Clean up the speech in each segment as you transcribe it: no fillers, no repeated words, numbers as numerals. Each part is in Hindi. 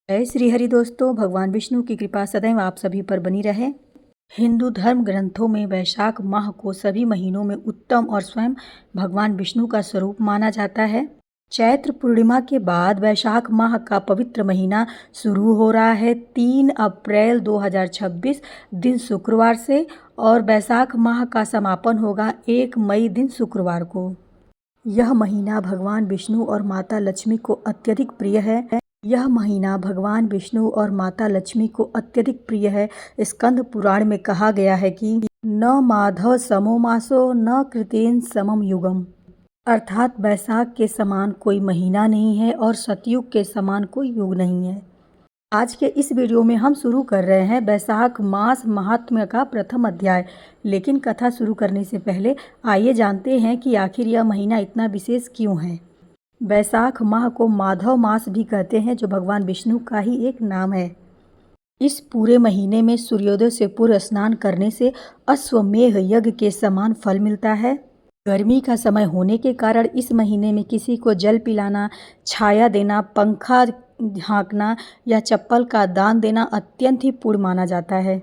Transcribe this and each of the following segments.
जय श्री हरि दोस्तों, भगवान विष्णु की कृपा सदैव आप सभी पर बनी रहे। हिंदू धर्म ग्रंथों में वैशाख माह को सभी महीनों में उत्तम और स्वयं भगवान विष्णु का स्वरूप माना जाता है। चैत्र पूर्णिमा के बाद वैशाख माह का पवित्र महीना शुरू हो रहा है 3 अप्रैल 2026 दिन शुक्रवार से, और वैशाख माह का समापन होगा 1 मई दिन शुक्रवार को। यह महीना भगवान विष्णु और माता लक्ष्मी को अत्यधिक प्रिय है। यह महीना भगवान विष्णु और माता लक्ष्मी को अत्यधिक प्रिय है। स्कंद पुराण में कहा गया है कि न माधव समो मासो न कृतेन समम युगम, अर्थात वैशाख के समान कोई महीना नहीं है और सतयुग के समान कोई युग नहीं है। आज के इस वीडियो में हम शुरू कर रहे हैं वैशाख मास महात्म्य का प्रथम अध्याय। लेकिन कथा शुरू करने से पहले आइए जानते हैं कि आखिर यह महीना इतना विशेष क्यों है। वैशाख माह को माधव मास भी कहते हैं, जो भगवान विष्णु का ही एक नाम है। इस पूरे महीने में सूर्योदय से पूर्व स्नान करने से अश्वमेध यज्ञ के समान फल मिलता है। गर्मी का समय होने के कारण इस महीने में किसी को जल पिलाना, छाया देना, पंखा हाँकना या चप्पल का दान देना अत्यंत ही पुण्य माना जाता है।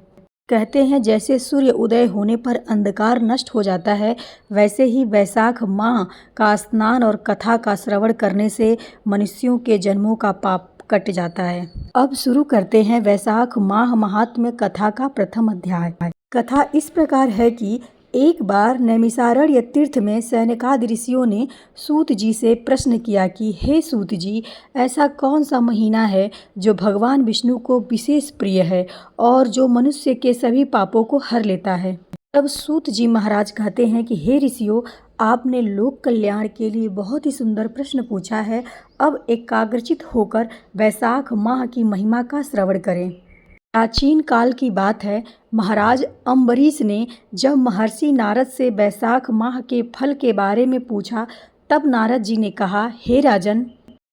कहते हैं जैसे सूर्य उदय होने पर अंधकार नष्ट हो जाता है, वैसे ही वैशाख माह का स्नान और कथा का श्रवण करने से मनुष्यों के जन्मों का पाप कट जाता है। अब शुरू करते हैं वैशाख माह महात्म्य कथा का प्रथम अध्याय। कथा इस प्रकार है कि एक बार नैमिषारण्य तीर्थ में सनकादि ऋषियों ने सूत जी से प्रश्न किया कि हे सूत जी, ऐसा कौन सा महीना है जो भगवान विष्णु को विशेष प्रिय है और जो मनुष्य के सभी पापों को हर लेता है। तब सूत जी महाराज कहते हैं कि हे ऋषियों, आपने लोक कल्याण के लिए बहुत ही सुंदर प्रश्न पूछा है। अब एकाग्रचित होकर वैशाख माह की महिमा का श्रवण करें। प्राचीन काल की बात है, महाराज अम्बरीश ने जब महर्षि नारद से वैशाख माह के फल के बारे में पूछा, तब नारद जी ने कहा, हे राजन,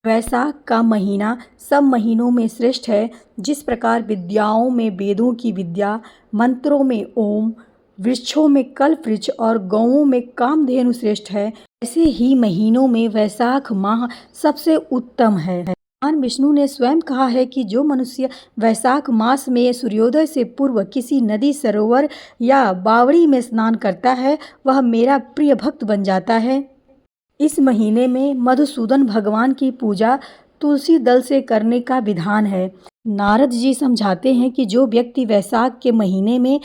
वैशाख का महीना सब महीनों में श्रेष्ठ है। जिस प्रकार विद्याओं में वेदों की विद्या, मंत्रों में ओम, वृक्षों में कल्प वृक्ष और गौओं में कामधेनु श्रेष्ठ है, ऐसे ही महीनों में वैशाख माह सबसे उत्तम है। भगवान विष्णु ने स्वयं कहा है कि जो मनुष्य वैशाख मास में सूर्योदय से पूर्व किसी नदी, सरोवर या बावड़ी में स्नान करता है, वह मेरा प्रिय भक्त बन जाता है। इस महीने में मधुसूदन भगवान की पूजा तुलसी दल से करने का विधान है। नारद जी समझाते हैं कि जो व्यक्ति वैशाख के महीने में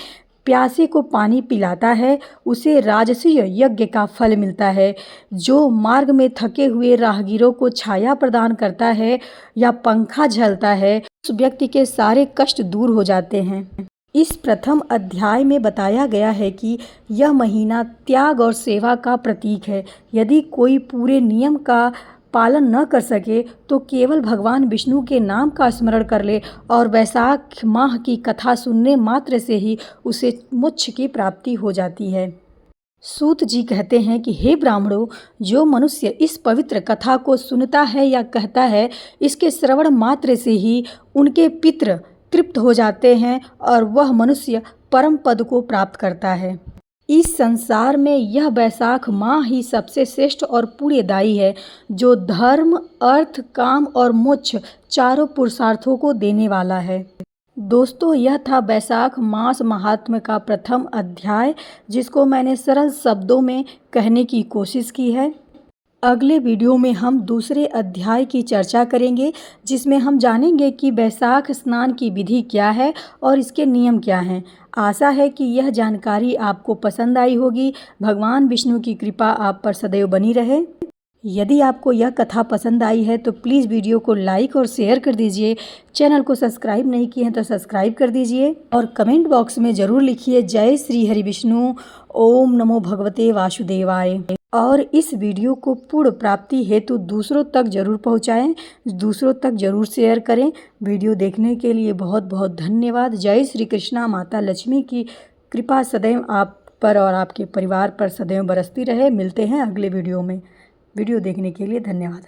प्यासे को पानी पिलाता है, उसे राजसूय यज्ञ का फल मिलता है। जो मार्ग में थके हुए राहगीरों को छाया प्रदान करता है या पंखा झलता है, उस व्यक्ति के सारे कष्ट दूर हो जाते हैं। इस प्रथम अध्याय में बताया गया है कि यह महीना त्याग और सेवा का प्रतीक है। यदि कोई पूरे नियम का पालन न कर सके तो केवल भगवान विष्णु के नाम का स्मरण कर ले और वैशाख माह की कथा सुनने मात्र से ही उसे मोक्ष की प्राप्ति हो जाती है। सूत जी कहते हैं कि हे ब्राह्मणों, जो मनुष्य इस पवित्र कथा को सुनता है या कहता है, इसके श्रवण मात्र से ही उनके पितृ तृप्त हो जाते हैं और वह मनुष्य परम पद को प्राप्त करता है। इस संसार में यह वैशाख माह ही सबसे श्रेष्ठ और पुण्यदायी है, जो धर्म, अर्थ, काम और मोक्ष चारों पुरुषार्थों को देने वाला है। दोस्तों, यह था वैशाख मास महात्म्य का प्रथम अध्याय, जिसको मैंने सरल शब्दों में कहने की कोशिश की है। अगले वीडियो में हम दूसरे अध्याय की चर्चा करेंगे, जिसमें हम जानेंगे कि वैशाख स्नान की विधि क्या है और इसके नियम क्या हैं। आशा है कि यह जानकारी आपको पसंद आई होगी। भगवान विष्णु की कृपा आप पर सदैव बनी रहे। यदि आपको यह कथा पसंद आई है तो प्लीज़ वीडियो को लाइक और शेयर कर दीजिए। चैनल को सब्सक्राइब नहीं किए हैं तो सब्सक्राइब कर दीजिए और कमेंट बॉक्स में ज़रूर लिखिए जय श्री हरि विष्णु, ओम नमो भगवते वासुदेवाय। और इस वीडियो को पूर्ण प्राप्ति हेतु दूसरों तक जरूर पहुंचाएं, दूसरों तक जरूर शेयर करें। वीडियो देखने के लिए बहुत बहुत धन्यवाद। जय श्री कृष्णा। माता लक्ष्मी की कृपा सदैव आप पर और आपके परिवार पर सदैव बरसती रहे। मिलते हैं अगले वीडियो में। वीडियो देखने के लिए धन्यवाद।